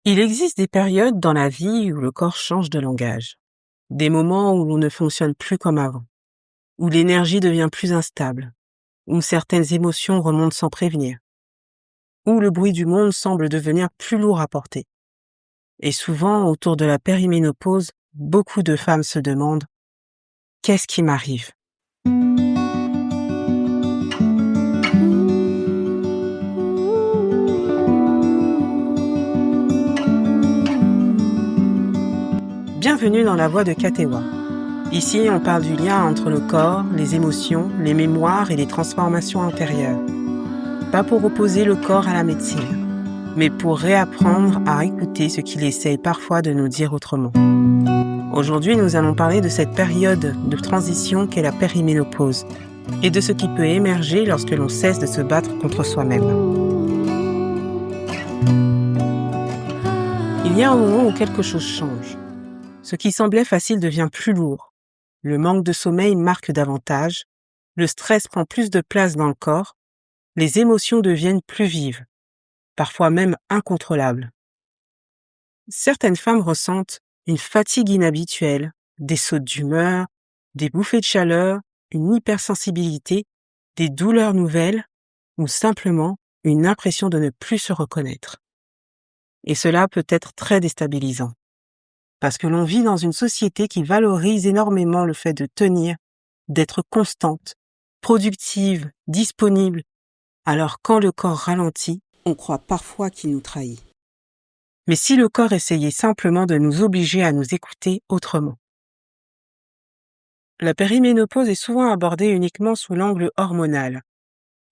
Il existe des périodes dans la vie où le corps change de langage. Des moments où l'on ne fonctionne plus comme avant, où l'énergie devient plus instable, où certaines émotions remontent sans prévenir, où le bruit du monde semble devenir plus lourd à porter. Et souvent, autour de la périménopause, beaucoup de femmes se demandent « Qu'est-ce qui m'arrive ?» Bienvenue dans la voix de Katewa. Ici, on parle du lien entre le corps, les émotions, les mémoires et les transformations intérieures. Pas pour opposer le corps à la médecine, mais pour réapprendre à écouter ce qu'il essaye parfois de nous dire autrement. Aujourd'hui, nous allons parler de cette période de transition qu'est la périménopause et de ce qui peut émerger lorsque l'on cesse de se battre contre soi-même. Il y a un moment où quelque chose change. Ce qui semblait facile devient plus lourd. Le manque de sommeil marque davantage. Le stress prend plus de place dans le corps. Les émotions deviennent plus vives, parfois même incontrôlables. Certaines femmes ressentent une fatigue inhabituelle, des sautes d'humeur, des bouffées de chaleur, une hypersensibilité, des douleurs nouvelles ou simplement une impression de ne plus se reconnaître. Et cela peut être très déstabilisant. Parce que l'on vit dans une société qui valorise énormément le fait de tenir, d'être constante, productive, disponible. Alors quand le corps ralentit, on croit parfois qu'il nous trahit. Mais si le corps essayait simplement de nous obliger à nous écouter autrement? La périménopause est souvent abordée uniquement sous l'angle hormonal.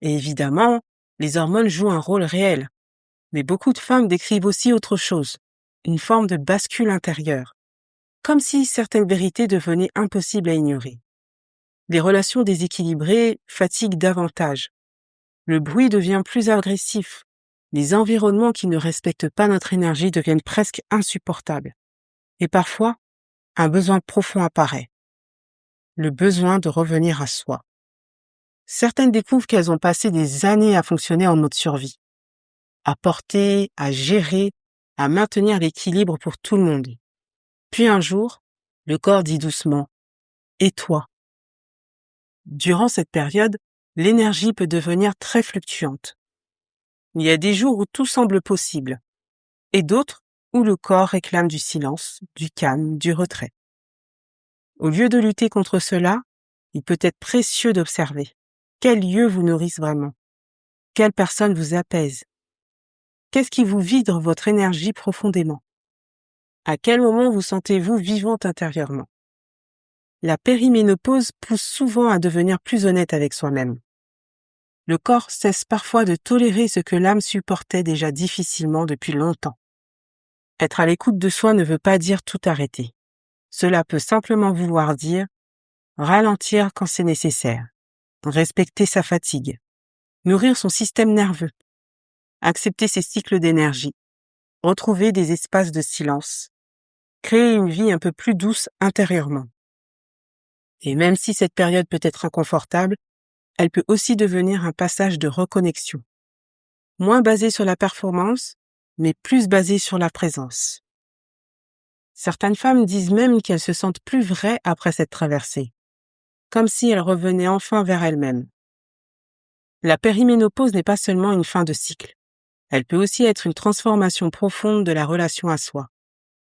Et évidemment, les hormones jouent un rôle réel. Mais beaucoup de femmes décrivent aussi autre chose, une forme de bascule intérieure, comme si certaines vérités devenaient impossibles à ignorer. Les relations déséquilibrées fatiguent davantage. Le bruit devient plus agressif. Les environnements qui ne respectent pas notre énergie deviennent presque insupportables. Et parfois, un besoin profond apparaît. Le besoin de revenir à soi. Certaines découvrent qu'elles ont passé des années à fonctionner en mode survie, à porter, à gérer, à maintenir l'équilibre pour tout le monde. Puis un jour, le corps dit doucement « Et toi ?» Durant cette période, l'énergie peut devenir très fluctuante. Il y a des jours où tout semble possible, et d'autres où le corps réclame du silence, du calme, du retrait. Au lieu de lutter contre cela, il peut être précieux d'observer. Quels lieux vous nourrissent vraiment? Quelles personnes vous apaisent? Qu'est-ce qui vous vide votre énergie profondément? À quel moment vous sentez-vous vivante intérieurement? La périménopause pousse souvent à devenir plus honnête avec soi-même. Le corps cesse parfois de tolérer ce que l'âme supportait déjà difficilement depuis longtemps. Être à l'écoute de soi ne veut pas dire tout arrêter. Cela peut simplement vouloir dire ralentir quand c'est nécessaire, respecter sa fatigue, nourrir son système nerveux, accepter ses cycles d'énergie, retrouver des espaces de silence, créer une vie un peu plus douce intérieurement. Et même si cette période peut être inconfortable, elle peut aussi devenir un passage de reconnexion. Moins basé sur la performance, mais plus basé sur la présence. Certaines femmes disent même qu'elles se sentent plus vraies après cette traversée, comme si elles revenaient enfin vers elles-mêmes. La périménopause n'est pas seulement une fin de cycle. Elle peut aussi être une transformation profonde de la relation à soi.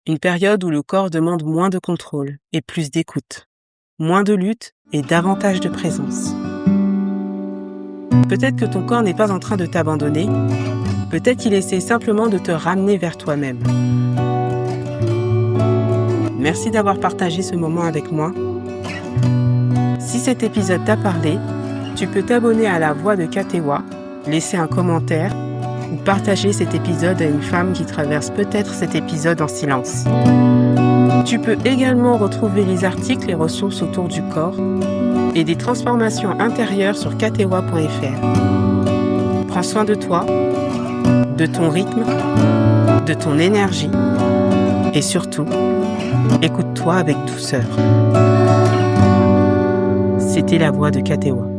Une période où le corps demande moins de contrôle et plus d'écoute, moins de lutte et davantage de présence. Peut-être que ton corps n'est pas en train de t'abandonner, peut-être qu'il essaie simplement de te ramener vers toi-même. Merci d'avoir partagé ce moment avec moi. Si cet épisode t'a parlé, tu peux t'abonner à la voix de Katewa, laisser un commentaire ou partager cet épisode à une femme qui traverse peut-être cet épisode en silence. Tu peux également retrouver les articles et ressources autour du corps et des transformations intérieures sur katewa.fr. Prends soin de toi, de ton rythme, de ton énergie et surtout, écoute-toi avec douceur. C'était la voix de Katewa.